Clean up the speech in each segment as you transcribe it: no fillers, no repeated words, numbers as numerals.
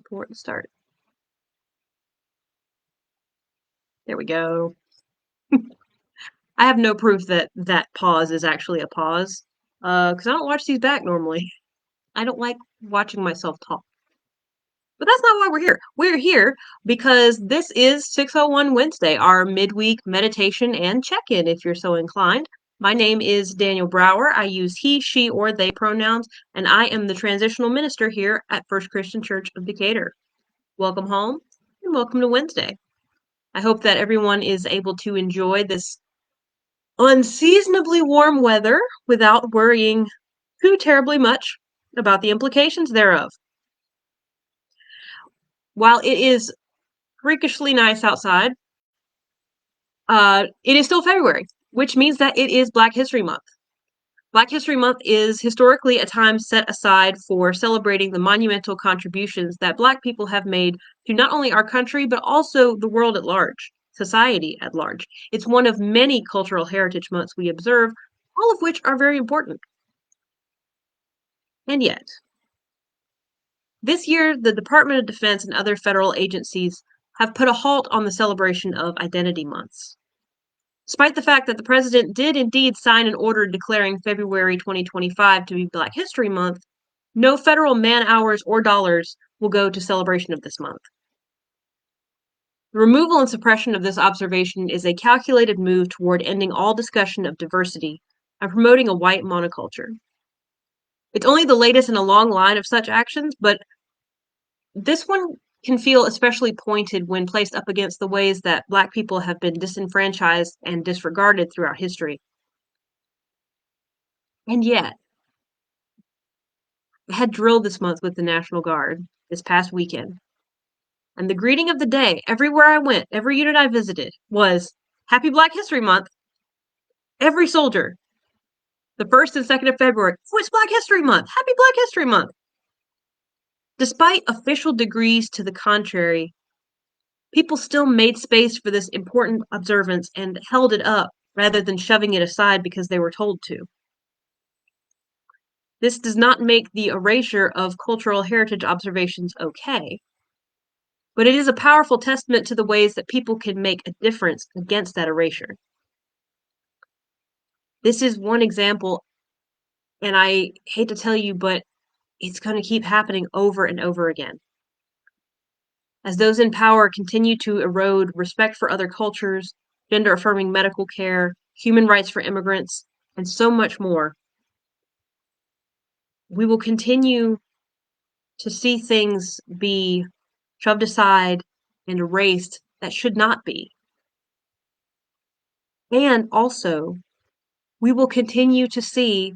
for it to start. There we go. I have no proof that that pause is actually a pause, because I don't watch these back normally. I don't like watching myself talk. But that's not why we're here. We're here because this is 601 Wednesday, our midweek meditation and check-in, if you're so inclined. My name is Daniel Brower. I use he, she, or they pronouns, and I am the transitional minister here at First Christian Church of Decatur. Welcome home and welcome to Wednesday. I hope that everyone is able to enjoy this unseasonably warm weather without worrying too terribly much about the implications thereof. While it is freakishly nice outside, it is still February, which means that it is Black History Month. Black History Month is historically a time set aside for celebrating the monumental contributions that Black people have made to not only our country, but also the world at large, society at large. It's one of many cultural heritage months we observe, all of which are very important. And yet, this year, the Department of Defense and other federal agencies have put a halt on the celebration of identity months. Despite the fact that the president did indeed sign an order declaring February 2025 to be Black History Month, no federal man-hours or dollars will go to celebration of this month. The removal and suppression of this observation is a calculated move toward ending all discussion of diversity and promoting a white monoculture. It's only the latest in a long line of such actions, but this one can feel especially pointed when placed up against the ways that Black people have been disenfranchised and disregarded throughout history. And yet, I had drill this month with the National Guard this past weekend. And the greeting of the day, everywhere I went, every unit I visited, was Happy Black History Month. Every soldier. The 1st and 2nd of February. Oh, it's Black History Month. Happy Black History Month. Despite official degrees to the contrary, people still made space for this important observance and held it up rather than shoving it aside because they were told to. This does not make the erasure of cultural heritage observations okay, but it is a powerful testament to the ways that people can make a difference against that erasure. This is one example, and I hate to tell you, but it's going to keep happening over and over again. As those in power continue to erode respect for other cultures, gender-affirming medical care, human rights for immigrants, and so much more, we will continue to see things be shoved aside and erased that should not be. And also, we will continue to see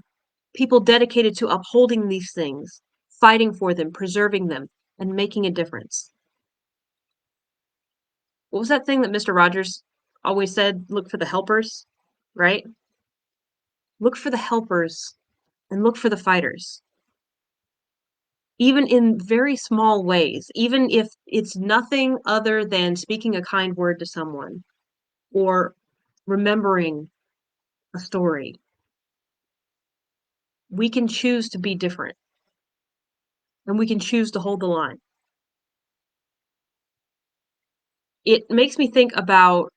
people dedicated to upholding these things, fighting for them, preserving them, and making a difference. What was that thing that Mr. Rogers always said? Look for the helpers, right? Look for the helpers and look for the fighters. Even in very small ways, even if it's nothing other than speaking a kind word to someone or remembering a story, we can choose to be different and we can choose to hold the line. It makes me think about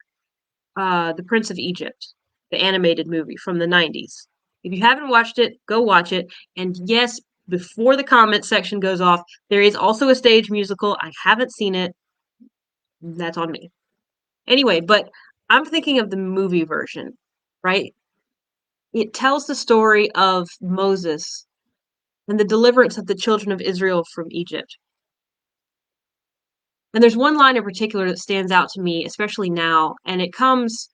The Prince of Egypt, the animated movie from the 90s. If you haven't watched it, go watch it. And yes, before the comment section goes off, there is also a stage musical. I haven't seen it. That's on me. Anyway, but I'm thinking of the movie version, right? It tells the story of Moses and the deliverance of the children of Israel from Egypt. And there's one line in particular that stands out to me, especially now, and it comes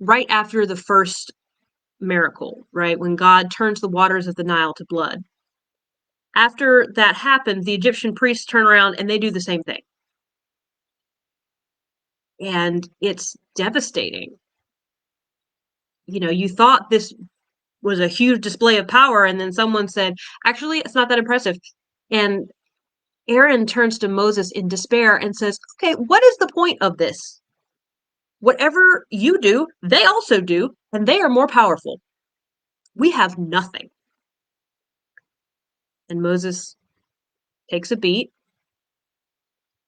right after the first miracle, right? When God turns the waters of the Nile to blood. After that happened, the Egyptian priests turn around and they do the same thing. And it's devastating. You know, you thought this was a huge display of power, and then someone said, actually, it's not that impressive. And Aaron turns to Moses in despair and says, okay, what is the point of this? Whatever you do, they also do, and they are more powerful. We have nothing. And Moses takes a beat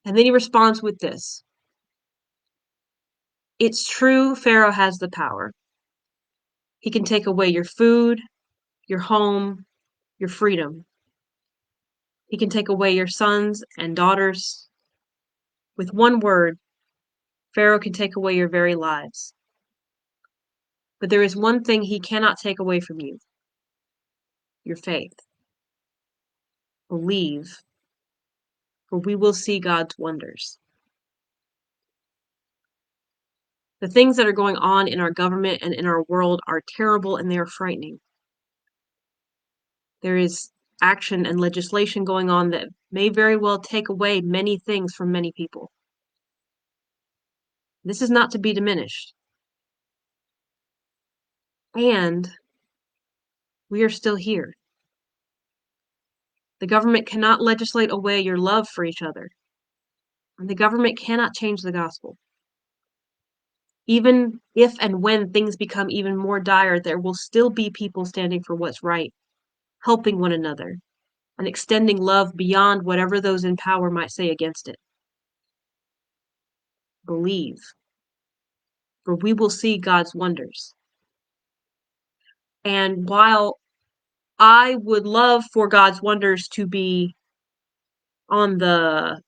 And then he responds with this. It's true, Pharaoh has the power. He can take away your food, your home, your freedom. He can take away your sons and daughters. With one word, Pharaoh can take away your very lives. But there is one thing he cannot take away from you, your faith. Believe, for we will see God's wonders. The things that are going on in our government and in our world are terrible and they are frightening. There is action and legislation going on that may very well take away many things from many people. This is not to be diminished. And we are still here. The government cannot legislate away your love for each other. And the government cannot change the gospel. Even if and when things become even more dire, there will still be people standing for what's right, helping one another, and extending love beyond whatever those in power might say against it. Believe, for we will see God's wonders. And while I would love for God's wonders to be on the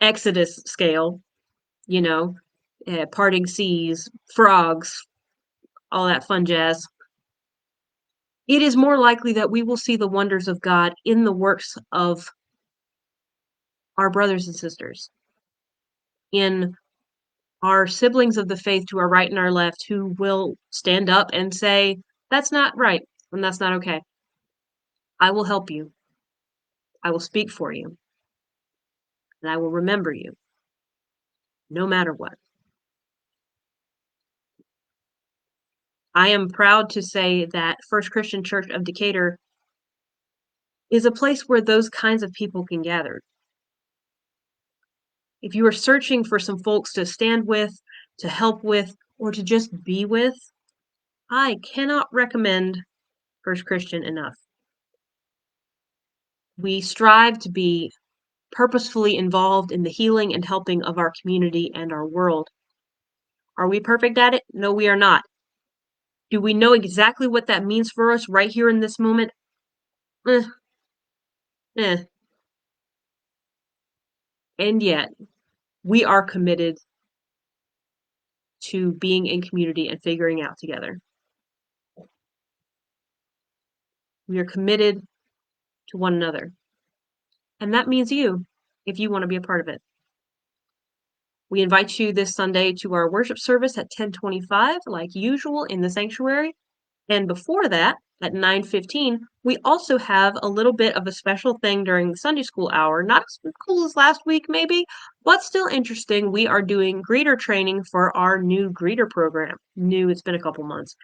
Exodus scale, you know, parting seas, frogs, all that fun jazz, it is more likely that we will see the wonders of God in the works of our brothers and sisters, in our siblings of the faith to our right and our left who will stand up and say, that's not right and that's not okay. I will help you. I will speak for you. And I will remember you, no matter what. I am proud to say that First Christian Church of Decatur is a place where those kinds of people can gather. If you are searching for some folks to stand with, to help with, or to just be with, I cannot recommend First Christian enough. We strive to be purposefully involved in the healing and helping of our community and our world. Are we perfect at it? No, we are not. Do we know exactly what that means for us right here in this moment? Eh, eh. And yet, we are committed to being in community and figuring out together. We are committed to one another. And that means you, if you want to be a part of it. We invite you this Sunday to our worship service at 10:25, like usual, in the sanctuary. And before that, at 9:15, we also have a little bit of a special thing during the Sunday school hour. Not as cool as last week, maybe, but still interesting. We are doing greeter training for our new greeter program. New, it's been a couple months.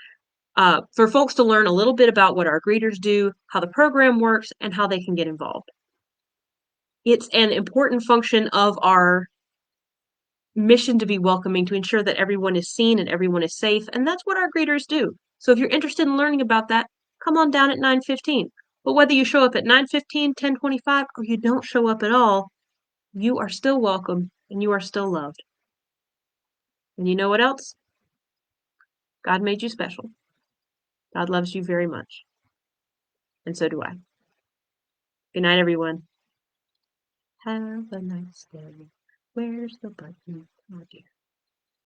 For folks to learn a little bit about what our greeters do, how the program works, and how they can get involved. It's an important function of our mission to be welcoming, to ensure that everyone is seen and everyone is safe, and that's what our greeters do. So if you're interested in learning about that, come on down at 9:15. But whether you show up at 9:15, 10:25, or you don't show up at all, you are still welcome and you are still loved. And you know what else? God made you special. God loves you very much. And so do I. Good night, everyone. Have a nice day. Where's the button? Oh dear.